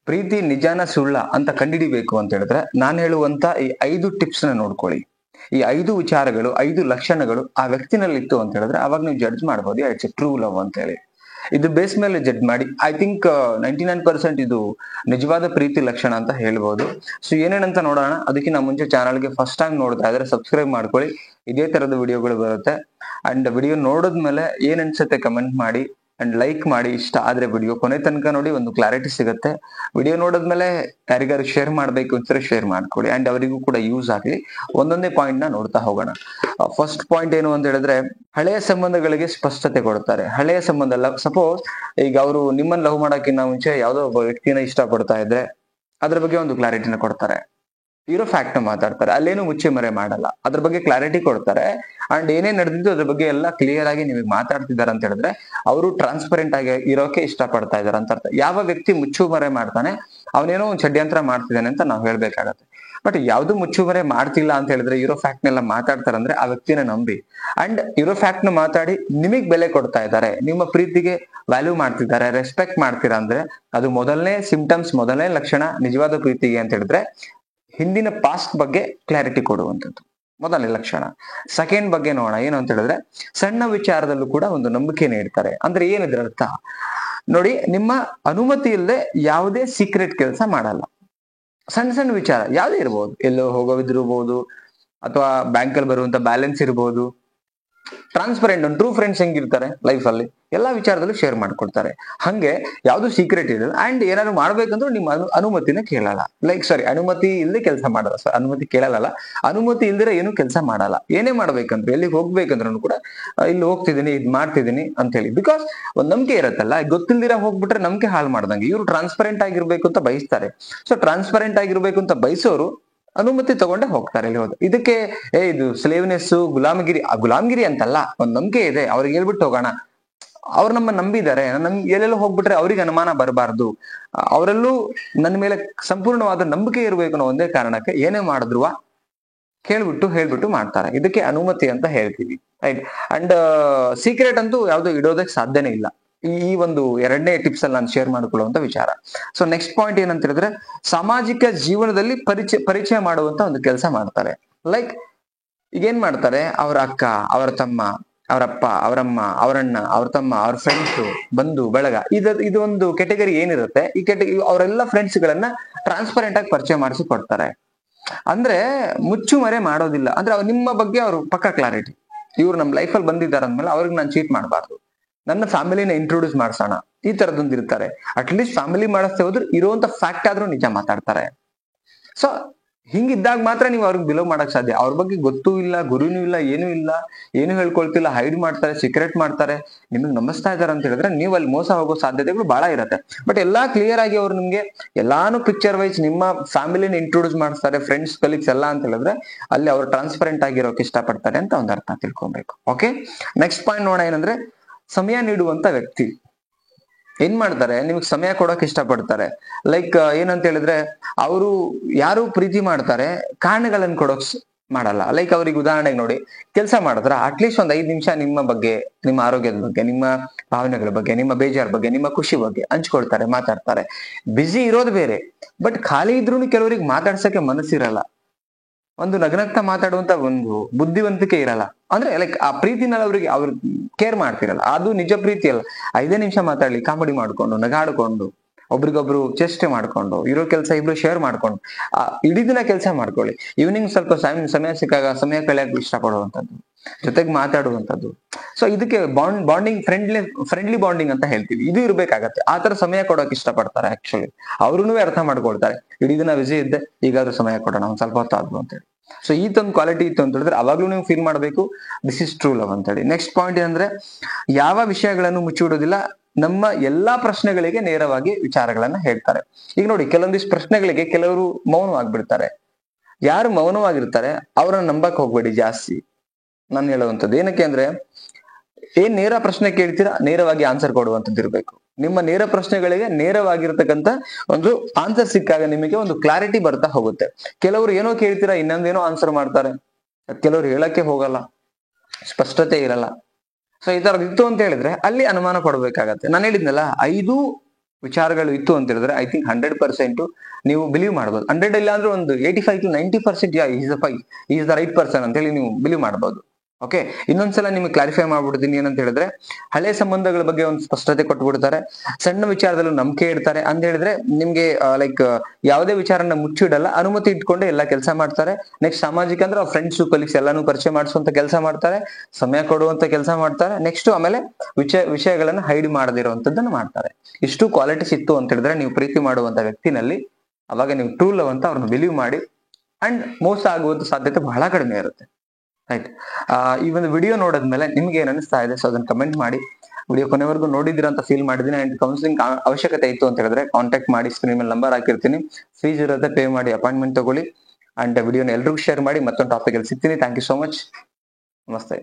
ಪ್ರೀತಿ ನಿಜಾನ ಸುಳ್ಳ ಅಂತ ಕಂಡಿಡಿಬೇಕು ಅಂತ ಹೇಳಿದ್ರೆ ನಾನು ಹೇಳುವಂತ ಈ 5 ಟಿಪ್ಸ್ ನ ನೋಡ್ಕೊಳ್ಳಿ. ಈ 5 ವಿಚಾರಗಳು 5 ಲಕ್ಷಣಗಳು ಆ ವ್ಯಕ್ತಿನಲ್ಲಿ ಇತ್ತು ಅಂತ ಹೇಳಿದ್ರೆ ಅವಾಗ ನೀವು ಜಡ್ಜ್ ಮಾಡಬಹುದು ಇಟ್ಸ್ ಎ ಟ್ರೂ ಲವ್ ಅಂತ ಹೇಳಿ. ಇದು ಬೇಸ್ ಮೇಲೆ ಜಡ್ಜ್ ಮಾಡಿ ಐ ಥಿಂಕ್ 99% ಇದು ನಿಜವಾದ ಪ್ರೀತಿ ಲಕ್ಷಣ ಅಂತ ಹೇಳ್ಬೋದು. ಸೊ ಏನೇನಂತ ನೋಡೋಣ. ಅದಕ್ಕಿಂತ ಮುಂಚೆ ಚಾನಲ್ಗೆ ಫಸ್ಟ್ ಟೈಮ್ ನೋಡ್ತಾ ಇದ್ರೆ ಸಬ್ಸ್ಕ್ರೈಬ್ ಮಾಡ್ಕೊಳ್ಳಿ. ಇದೇ ತರದ ವಿಡಿಯೋಗಳು ಬರುತ್ತೆ. ಅಂಡ್ ವಿಡಿಯೋ ನೋಡಿದ್ಮೇಲೆ ಏನ್ ಅನ್ಸುತ್ತೆ ಕಮೆಂಟ್ ಮಾಡಿ ಅಂಡ್ ಲೈಕ್ ಮಾಡಿ. ಇಷ್ಟ ಆದ್ರೆ ವಿಡಿಯೋ ಕೊನೆ ತನಕ ನೋಡಿ, ಒಂದು ಕ್ಲಾರಿಟಿ ಸಿಗುತ್ತೆ. ವಿಡಿಯೋ ನೋಡಿದ್ಮೇಲೆ ಯಾರಿಗಾರು ಶೇರ್ ಮಾಡ್ಬೇಕು ಅಂತಾರೆ ಶೇರ್ ಮಾಡ್ಕೊಳ್ಳಿ ಅಂಡ್ ಅವರಿಗೂ ಕೂಡ ಯೂಸ್ ಆಗ್ಲಿ. ಒಂದೊಂದೇ ಪಾಯಿಂಟ್ ನ ನೋಡ್ತಾ ಹೋಗೋಣ. ಫಸ್ಟ್ ಪಾಯಿಂಟ್ ಏನು ಅಂತ ಹೇಳಿದ್ರೆ, ಹಳೆಯ ಸಂಬಂಧಗಳಿಗೆ ಸ್ಪಷ್ಟತೆ ಕೊಡ್ತಾರೆ. ಹಳೆಯ ಸಂಬಂಧ ಅಲ್ಲ, ಸಪೋಸ್ ಈಗ ಅವರು ನಿಮ್ಮನ್ನ ಲವ್ ಮಾಡೋಕ್ಕಿಂತ ಮುಂಚೆ ಯಾವ್ದೋ ಒಬ್ಬ ವ್ಯಕ್ತಿನ ಇಷ್ಟ ಪಡ್ತಾ ಇದ್ರೆ ಅದ್ರ ಬಗ್ಗೆ ಒಂದು ಕ್ಲಾರಿಟಿನ ಕೊಡ್ತಾರೆ. ಇರೋ ಫ್ಯಾಕ್ಟ್ ನ ಮಾತಾಡ್ತಾರೆ, ಅಲ್ಲೇನು ಮುಚ್ಚೆ ಮರೆ ಮಾಡಲ್ಲ, ಅದ್ರ ಬಗ್ಗೆ ಕ್ಲಾರಿಟಿ ಕೊಡ್ತಾರೆ. ಅಂಡ್ ಏನೇನ್ ನಡೆದಿದ್ದು ಅದ್ರ ಬಗ್ಗೆ ಎಲ್ಲ ಕ್ಲಿಯರ್ ಆಗಿ ನಿಮಗೆ ಮಾತಾಡ್ತಿದ್ದಾರೆ ಅಂತ ಹೇಳಿದ್ರೆ ಅವರು ಟ್ರಾನ್ಸ್ಪರೆಂಟ್ ಆಗಿ ಇರೋಕೆ ಇಷ್ಟ ಪಡ್ತಾ ಇದಾರೆ ಅಂತ ಅರ್ಥ. ಯಾವ ವ್ಯಕ್ತಿ ಮುಚ್ಚು ಮರೆ ಮಾಡ್ತಾನೆ ಅವನೇನೋ ಒಂದು ಷಡ್ಯಂತ್ರ ಮಾಡ್ತಿದ್ದಾನೆ ಅಂತ ನಾವು ಹೇಳ್ಬೇಕಾಗತ್ತೆ. ಬಟ್ ಯಾವ್ದು ಮುಚ್ಚುಮರೆ ಮಾಡ್ತಿಲ್ಲ ಅಂತ ಹೇಳಿದ್ರೆ ಇರೋ ಫ್ಯಾಕ್ಟ್ ನೆಲ್ಲ ಮಾತಾಡ್ತಾರಂದ್ರೆ ಆ ವ್ಯಕ್ತಿನ ನಂಬಿ ಅಂಡ್ ಇರೋ ಫ್ಯಾಕ್ಟ್ ನ ಮಾತಾಡಿ ನಿಮಗ್ ಬೆಲೆ ಕೊಡ್ತಾ ಇದ್ದಾರೆ, ನಿಮ್ಮ ಪ್ರೀತಿಗೆ ವ್ಯಾಲ್ಯೂ ಮಾಡ್ತಿದ್ದಾರೆ, ರೆಸ್ಪೆಕ್ಟ್ ಮಾಡ್ತೀರಾ ಅಂದ್ರೆ ಅದು ಮೊದಲನೇ ಸಿಂಪ್ಟಮ್ಸ್, ಮೊದಲನೇ ಲಕ್ಷಣ ನಿಜವಾದ ಪ್ರೀತಿಗೆ ಅಂತ ಹೇಳಿದ್ರೆ ಹಿಂದಿನ ಪಾಸ್ಟ್ ಬಗ್ಗೆ ಕ್ಲಾರಿಟಿ ಕೊಡುವಂಥದ್ದು ಮೊದಲನೇ ಲಕ್ಷಣ. ಸೆಕೆಂಡ್ ಬಗ್ಗೆ ನೋಡೋಣ. ಏನು ಅಂತ ಹೇಳಿದ್ರೆ ಸಣ್ಣ ವಿಚಾರದಲ್ಲೂ ಕೂಡ ಒಂದು ನಂಬಿಕೆ ನೀಡ್ತಾರೆ. ಅಂದ್ರೆ ಏನಿದ್ರ ಅರ್ಥ ನೋಡಿ, ನಿಮ್ಮ ಅನುಮತಿ ಇಲ್ಲದೆ ಯಾವುದೇ ಸೀಕ್ರೆಟ್ ಕೆಲಸ ಮಾಡಲ್ಲ. ಸಣ್ಣ ಸಣ್ಣ ವಿಚಾರ ಯಾವ್ದೇ ಇರ್ಬೋದು, ಎಲ್ಲೋ ಹೋಗೋವಿದಿರ್ಬೋದು ಅಥವಾ ಬ್ಯಾಂಕ್ ಅಲ್ಲಿ ಬರುವಂತ ಬ್ಯಾಲೆನ್ಸ್ ಇರ್ಬೋದು. ಟ್ರಾನ್ಸ್ಪರೆಂಟ್ ಟ್ರೂ ಫ್ರೆಂಡ್ಸ್ ಹೆಂಗಿರ್ತಾರೆ ಲೈಫ್ ಅಲ್ಲಿ ಎಲ್ಲಾ ವಿಚಾರದಲ್ಲೂ ಶೇರ್ ಮಾಡ್ಕೊಡ್ತಾರೆ. ಹಂಗೆ ಯಾವ್ದು ಸೀಕ್ರೆಟ್ ಇರಲ್ಲ. ಅಂಡ್ ಏನಾದ್ರು ಮಾಡ್ಬೇಕಂದ್ರೂ ನಿಮ್ಮ ಅನುಮತಿನ ಕೇಳಲ್ಲ. ಅನುಮತಿ ಇಲ್ಲದೆ ಕೆಲಸ ಮಾಡಲ್ಲ. ಅನುಮತಿ ಕೇಳಲ್ಲ, ಅನುಮತಿ ಇಲ್ದಿರ ಏನು ಕೆಲಸ ಮಾಡಲ್ಲ. ಏನೇ ಮಾಡ್ಬೇಕಂದ್ರು ಎಲ್ಲಿಗೆ ಹೋಗ್ಬೇಕಂದ್ರೂ ಕೂಡ ಇಲ್ಲಿ ಹೋಗ್ತಿದ್ದೀನಿ, ಇದ್ ಮಾಡ್ತಿದ್ದೀನಿ ಅಂತ ಹೇಳಿ. ಬಿಕಾಸ್ ಒಂದ್ ನಂಬಿಕೆ ಇರತ್ತಲ್ಲ, ಗೊತ್ತಿಲ್ದಿರ ಹೋಗ್ಬಿಟ್ರೆ ನಂಬಿಕೆ ಹಾಳು ಮಾಡ್ದಂಗೆ. ಇವ್ರು ಟ್ರಾನ್ಸ್ಪರೆಂಟ್ ಆಗಿರ್ಬೇಕು ಅಂತ ಬಯಸ್ತಾರೆ. ಸೊ ಟ್ರಾನ್ಸ್ಪರೆಂಟ್ ಆಗಿರ್ಬೇಕು ಅಂತ ಬಯಸೋರು ಅನುಮತಿ ತಗೊಂಡೆ ಹೋಗ್ತಾರೆ ಇಲ್ಲಿ ಹೋದ. ಇದಕ್ಕೆ ಇದು ಸ್ಲೇವ್ನೆಸ್, ಗುಲಾಮಗಿರಿ ಅಂತಲ್ಲ, ಒಂದ್ ನಂಬಿಕೆ ಇದೆ. ಅವ್ರಿಗೆ ಹೇಳ್ಬಿಟ್ಟು ಹೋಗೋಣ, ಅವ್ರು ನಮ್ಮ ನಂಬಿದ್ದಾರೆ, ಎಲ್ಲೆಲ್ಲೋ ಹೋಗ್ಬಿಟ್ರೆ ಅವ್ರಿಗೆ ಅನುಮಾನ ಬರಬಾರ್ದು, ಅವರಲ್ಲೂ ನನ್ನ ಮೇಲೆ ಸಂಪೂರ್ಣವಾದ ನಂಬಿಕೆ ಇರಬೇಕು ಅನ್ನೋ ಒಂದೇ ಕಾರಣಕ್ಕೆ ಏನೇ ಮಾಡಿದ್ರು ಹೇಳ್ಬಿಟ್ಟು ಮಾಡ್ತಾರೆ. ಇದಕ್ಕೆ ಅನುಮತಿ ಅಂತ ಹೇಳ್ತೀವಿ, ರೈಟ್. ಅಂಡ್ ಸೀಕ್ರೆಟ್ ಅಂತೂ ಯಾವ್ದು ಇಡೋದಕ್ಕೆ ಸಾಧ್ಯನೇ ಇಲ್ಲ. ಈ ಒಂದು ಎರಡನೇ ಟಿಪ್ಸ್ ಅಲ್ಲಿ ನಾನು ಶೇರ್ ಮಾಡಿಕೊಳ್ಳುವಂತ ವಿಚಾರ. ಸೊ ನೆಕ್ಸ್ಟ್ ಪಾಯಿಂಟ್ ಏನಂತ ಹೇಳಿದ್ರೆ, ಸಾಮಾಜಿಕ ಜೀವನದಲ್ಲಿ ಪರಿಚಯ ಮಾಡುವಂತ ಒಂದು ಕೆಲಸ ಮಾಡ್ತಾರೆ. ಲೈಕ್ ಈಗ ಏನ್ ಮಾಡ್ತಾರೆ, ಅವ್ರ ಅಕ್ಕ, ಅವರ ತಮ್ಮ, ಅವರಪ್ಪ, ಅವರಮ್ಮ, ಅವರಣ್ಣ, ಅವ್ರ ತಮ್ಮ, ಅವ್ರ ಫ್ರೆಂಡ್ಸ್, ಬಂಧು ಬಳಗ, ಇದು ಒಂದು ಕೆಟಗರಿ ಏನಿರುತ್ತೆ, ಈ ಕೆಟಗರಿ ಅವರೆಲ್ಲ ಫ್ರೆಂಡ್ಸ್ ಗಳನ್ನ ಟ್ರಾನ್ಸ್ಪರೆಂಟ್ ಆಗಿ ಪರಿಚಯ ಮಾಡಿಸಿ ಕೊಡ್ತಾರೆ. ಅಂದ್ರೆ ಮುಚ್ಚು ಮರೆ ಮಾಡೋದಿಲ್ಲ. ಅಂದ್ರೆ ನಿಮ್ಮ ಬಗ್ಗೆ ಅವ್ರು ಪಕ್ಕ ಕ್ಲಾರಿಟಿ, ಇವ್ರು ನಮ್ ಲೈಫಲ್ಲಿ ಬಂದಿದ್ದಾರೆ ಅಂದ್ಮೇಲೆ ಅವ್ರಿಗೆ ನಾನು ಚೀಟ್ ಮಾಡಬಾರ್ದು, ನನ್ನ ಫ್ಯಾಮಿಲಿನ ಇಂಟ್ರೊಡ್ಯೂಸ್ ಮಾಡ್ಸೋಣ, ಈ ತರದೊಂದು ಇರ್ತಾರೆ. ಅಟ್ಲೀಸ್ಟ್ ಫ್ಯಾಮಿಲಿ ಮಾಡಿಸ್ತೇ ಹೋದ್ರು ಇರುವಂತ ಫ್ಯಾಕ್ಟ್ ಆದ್ರೂ ನಿಜ ಮಾತಾಡ್ತಾರೆ. ಸೊ ಹಿಂಗಿದ್ದಾಗ ಮಾತ್ರ ನೀವು ಅವ್ರಿಗೆ ಬಿಲೋ ಮಾಡಕ್ ಸಾಧ್ಯ. ಅವ್ರ ಬಗ್ಗೆ ಗೊತ್ತೂ ಇಲ್ಲ, ಗುರುನೂ ಇಲ್ಲ, ಏನು ಹೇಳ್ಕೊಳ್ತಿಲ್ಲ, ಹೈಡ್ ಮಾಡ್ತಾರೆ, ಸೀಕ್ರೆಟ್ ಮಾಡ್ತಾರೆ, ನಿಮಗೆ ನಂಬಿಸ್ತಾ ಇದಾರೆ ಅಂತ ಹೇಳಿದ್ರೆ ನೀವು ಅಲ್ಲಿ ಮೋಸ ಹೋಗೋ ಸಾಧ್ಯತೆಗಳು ಬಹಳ ಇರುತ್ತೆ. ಬಟ್ ಎಲ್ಲಾ ಕ್ಲಿಯರ್ ಆಗಿ ಅವ್ರು ನಿಮ್ಗೆ ಎಲ್ಲಾನು ಪಿಕ್ಚರ್ ವೈಸ್ ನಿಮ್ಮ ಫ್ಯಾಮಿಲಿನ ಇಂಟ್ರೊಡ್ಯೂಸ್ ಮಾಡ್ತಾರೆ, ಫ್ರೆಂಡ್ಸ್ ಕಲೀಗ್ಸ್ ಎಲ್ಲ ಅಂತ ಹೇಳಿದ್ರೆ ಅಲ್ಲಿ ಅವ್ರು ಟ್ರಾನ್ಸ್ಪರೆಂಟ್ ಆಗಿರೋಕೆ ಇಷ್ಟಪಡ್ತಾರೆ ಅಂತ ಒಂದು ಅರ್ಥ ತಿಳ್ಕೊಬೇಕು. ಓಕೆ, ನೆಕ್ಸ್ಟ್ ಪಾಯಿಂಟ್ ನೋಡೋಣ. ಏನಂದ್ರೆ ಸಮಯ ನೀಡುವಂತ ವ್ಯಕ್ತಿ. ಏನ್ ಮಾಡ್ತಾರೆ, ನಿಮ್ಗೆ ಸಮಯ ಕೊಡೋಕೆ ಇಷ್ಟಪಡ್ತಾರೆ. ಲೈಕ್ ಏನಂತ ಹೇಳಿದ್ರೆ ಅವರು ಯಾರು ಪ್ರೀತಿ ಮಾಡ್ತಾರೆ ಕಾರಣಗಳನ್ನ ಕೊಡೋಕ್ ಮಾಡಲ್ಲ. ಲೈಕ್ ಅವ್ರಿಗೆ ಉದಾಹರಣೆಗೆ ನೋಡಿ, ಕೆಲಸ ಮಾಡಿದ್ರ ಅಟ್ಲೀಸ್ಟ್ ಒಂದ್ 5 ನಿಮಿಷ ನಿಮ್ಮ ಬಗ್ಗೆ, ನಿಮ್ಮ ಆರೋಗ್ಯದ ಬಗ್ಗೆ, ನಿಮ್ಮ ಭಾವನೆಗಳ ಬಗ್ಗೆ, ನಿಮ್ಮ ಬೇಜಾರ್ ಬಗ್ಗೆ, ನಿಮ್ಮ ಖುಷಿ ಬಗ್ಗೆ ಹಂಚ್ಕೊಳ್ತಾರೆ, ಮಾತಾಡ್ತಾರೆ. ಬ್ಯುಸಿ ಇರೋದು ಬೇರೆ, ಬಟ್ ಖಾಲಿ ಇದ್ರೂ ಕೆಲವರಿಗೆ ಮಾತಾಡ್ಸಕ್ಕೆ ಮನಸ್ಸಿರಲ್ಲ. ಒಂದು ನಗ್ನಗ್ತಾ ಮಾತಾಡುವಂತ ಒಂದು ಬುದ್ಧಿವಂತಿಕೆ ಇರಲ್ಲ. ಅಂದ್ರೆ ಲೈಕ್ ಆ ಪ್ರೀತಿನಲ್ಲಿ ಅವ್ರು ಕೇರ್ ಮಾಡ್ತಿರಲ್ಲ. ಅದು ನಿಜ ಪ್ರೀತಿ ಅಲ್ಲ. 5 ನಿಮಿಷ ಮಾತಾಡ್ಲಿ, ಕಾಮಿಡಿ ಮಾಡ್ಕೊಂಡು, ನಗಾಡ್ಕೊಂಡು, ಒಬ್ರಿಗೊಬ್ರು ಚೇಷ್ಟೆ ಮಾಡ್ಕೊಂಡು, ಇರೋ ಕೆಲಸ ಇಬ್ರು ಶೇರ್ ಮಾಡ್ಕೊಂಡು ಇಡೀ ದಿನ ಕೆಲಸ ಮಾಡ್ಕೊಳ್ಳಿ. ಈವ್ನಿಂಗ್ ಸ್ವಲ್ಪ ಸಮಯ ಸಿಕ್ಕಾಗ ಸಮಯ ಕಳೆಯಕ್ಕೆ ಇಷ್ಟಪಡುವಂಥದ್ದು, ಜೊತೆಗೆ ಮಾತಾಡುವಂಥದ್ದು. ಸೊ ಇದಕ್ಕೆ ಬಾಂಡಿಂಗ್ ಫ್ರೆಂಡ್ಲಿ ಬಾಂಡಿಂಗ್ ಅಂತ ಹೇಳ್ತೀವಿ. ಇದು ಇರ್ಬೇಕಾಗತ್ತೆ. ಆ ತರ ಸಮಯ ಕೊಡೋಕೆ ಇಷ್ಟಪಡ್ತಾರೆ. ಆಕ್ಚುಲಿ ಅವ್ರೂ ಅರ್ಥ ಮಾಡ್ಕೊಳ್ತಾರೆ, ಇಡೀ ದಿನ ಬಿಸಿ ಇದ್ದೆ, ಈಗಾದ್ರೂ ಸಮಯ ಕೊಡೋಣ, ಒಂದ್ ಸ್ವಲ್ಪ ಹೊತ್ತು ಆದ್ವು ಅಂತೇಳಿ. ಸೊ ಈ ತಂದು ಕ್ವಾಲಿಟಿ ಇತ್ತು ಅಂತ ಹೇಳಿದ್ರೆ ಅವಾಗ್ಲೂ ನೀವು ಫೀಲ್ ಮಾಡ್ಬೇಕು ದಿಸ್ ಇಸ್ ಟ್ರೂ ಲವ್ ಅಂತೇಳಿ. ನೆಕ್ಸ್ಟ್ ಪಾಯಿಂಟ್ ಏನಂದ್ರೆ, ಯಾವ ವಿಷಯಗಳನ್ನು ಮುಚ್ಚಿಡುವುದಿಲ್ಲ, ನಮ್ಮ ಎಲ್ಲಾ ಪ್ರಶ್ನೆಗಳಿಗೆ ನೇರವಾಗಿ ವಿಚಾರಗಳನ್ನ ಹೇಳ್ತಾರೆ. ಈಗ ನೋಡಿ, ಕೆಲವೊಂದಿಷ್ಟು ಪ್ರಶ್ನೆಗಳಿಗೆ ಕೆಲವರು ಮೌನವಾಗಿಬಿಡ್ತಾರೆ. ಯಾರು ಮೌನವಾಗಿರ್ತಾರೆ ಅವ್ರನ್ನ ನಂಬಕ್ ಹೋಗ್ಬೇಡಿ ಜಾಸ್ತಿ. ನಾನು ಹೇಳುವಂಥದ್ದು ಏನಕ್ಕೆ ಅಂದ್ರೆ, ಏನ್ ನೇರ ಪ್ರಶ್ನೆ ಕೇಳ್ತೀರಾ ನೇರವಾಗಿ ಆನ್ಸರ್ ಕೊಡುವಂಥದ್ದು ಇರ್ಬೇಕು. ನಿಮ್ಮ ನೇರ ಪ್ರಶ್ನೆಗಳಿಗೆ ನೇರವಾಗಿರ್ತಕ್ಕಂಥ ಒಂದು ಆನ್ಸರ್ ಸಿಕ್ಕಾಗ ನಿಮಗೆ ಒಂದು ಕ್ಲಾರಿಟಿ ಬರ್ತಾ ಹೋಗುತ್ತೆ. ಕೆಲವರು ಏನೋ ಕೇಳ್ತೀರಾ ಇನ್ನೊಂದೇನೋ ಆನ್ಸರ್ ಮಾಡ್ತಾರೆ, ಕೆಲವರು ಹೇಳಕ್ಕೆ ಹೋಗಲ್ಲ, ಸ್ಪಷ್ಟತೆ ಇರಲ್ಲ. ಸೊ ಈ ತರದ್ ಇತ್ತು ಅಂತ ಹೇಳಿದ್ರೆ ಅಲ್ಲಿ ಅನುಮಾನ ಪಡ್ಬೇಕಾಗತ್ತೆ. ನಾನು ಹೇಳಿದ್ನಲ್ಲ, 5 ವಿಚಾರಗಳು ಇತ್ತು ಅಂತ ಹೇಳಿದ್ರೆ ಐ ಥಿಂಕ್ 100% ನೀವು ಬಿಲೀವ್ ಮಾಡಬಹುದು. 100 ಇಲ್ಲ ಅಂದ್ರೆ ಒಂದು 85 to 90% is the right person ಅಂತ ಹೇಳಿ ನೀವು ಬಿಲೀವ್ ಮಾಡಬಹುದು. ಓಕೆ, ಇನ್ನೊಂದ್ಸಲ ನಿಮ್ಗೆ ಕ್ಲಾರಿಫೈ ಮಾಡ್ಬಿಡ್ತೀನಿ. ಏನಂತ ಹೇಳಿದ್ರೆ ಹಳೆ ಸಂಬಂಧಗಳ ಬಗ್ಗೆ ಒಂದು ಸ್ಪಷ್ಟತೆ ಕೊಟ್ಬಿಡ್ತಾರೆ, ಸಣ್ಣ ವಿಚಾರದಲ್ಲೂ ನಂಬಿಕೆ ಇಡ್ತಾರೆ ಅಂತ ಹೇಳಿದ್ರೆ ನಿಮ್ಗೆ ಲೈಕ್ ಯಾವುದೇ ವಿಚಾರನ ಮುಚ್ಚಿಡಲ್ಲ, ಅನುಮತಿ ಇಟ್ಕೊಂಡೆ ಎಲ್ಲ ಕೆಲಸ ಮಾಡ್ತಾರೆ. ನೆಕ್ಸ್ಟ್ ಸಾಮಾಜಿಕ ಅಂದ್ರೆ ಫ್ರೆಂಡ್ಸ್ ಕೊಲೀಗ್ಸ್ ಎಲ್ಲಾನು ಪರಿಚಯ ಮಾಡಿಸುವಂತ ಕೆಲಸ ಮಾಡ್ತಾರೆ, ಸಮಯ ಕೊಡುವಂತ ಕೆಲಸ ಮಾಡ್ತಾರೆ. ನೆಕ್ಸ್ಟ್ ಆಮೇಲೆ ವಿಷಯಗಳನ್ನ ಹೈಡ್ ಮಾಡದಿರುವಂತದ್ದನ್ನ ಮಾಡ್ತಾರೆ. ಇಷ್ಟು ಕ್ವಾಲಿಟೀಸ್ ಇತ್ತು ಅಂತ ಹೇಳಿದ್ರೆ ನೀವು ಪ್ರೀತಿ ಮಾಡುವಂತ ವ್ಯಕ್ತಿನಲ್ಲಿ ಅವಾಗ ನೀವು ಟ್ರೂ ಲವ್ ಅಂತ ಅವ್ರನ್ನ ಬಿಲೀವ್ ಮಾಡಿ ಅಂಡ್ ಮೋಸ ಆಗುವಂತ ಸಾಧ್ಯತೆ ಬಹಳ ಕಡಿಮೆ ಇರುತ್ತೆ. ರೈಟ್, ಈ ಒಂದು ವಿಡಿಯೋ ನೋಡಿದ್ಮೇಲೆ ನಿಮ್ಗೆ ಏನ್ ಅನಿಸ್ತಾ ಇದೆ, ಸೊ ಅದನ್ನ ಕಮೆಂಟ್ ಮಾಡಿ. ವಿಡಿಯೋ ಕೊನೆವರೆಗೂ ನೋಡಿದಿರ ಅಂತ ಫೀಲ್ ಮಾಡಿದೀನಿ. ಅಂಡ್ ಕೌನ್ಸಿಲಿಂಗ್ ಅವಶ್ಯಕತೆ ಇತ್ತು ಅಂತ ಹೇಳಿದ್ರೆ ಕಾಂಟ್ಯಾಕ್ಟ್ ಮಾಡಿ, ಸ್ಕ್ರೀನ್ ಮೇಲೆ ನಂಬರ್ ಹಾಕಿರ್ತೀನಿ, ಫೀಸ್ ಇರುತ್ತೆ, ಪೇ ಮಾಡಿ ಅಪಾಯಿಂಟ್ಮೆಂಟ್ ತಗೊಳ್ಳಿ. ಅಂಡ್ ವಿಡಿಯೋನ ಎಲ್ರಿಗೂ ಶೇರ್ ಮಾಡಿ. ಮತ್ತೊಂದು ಟಾಪಿಕ್ ಅಲ್ಲಿ ಸಿಗ್ತೀನಿ. Thank you so much. ನಮಸ್ತೆ.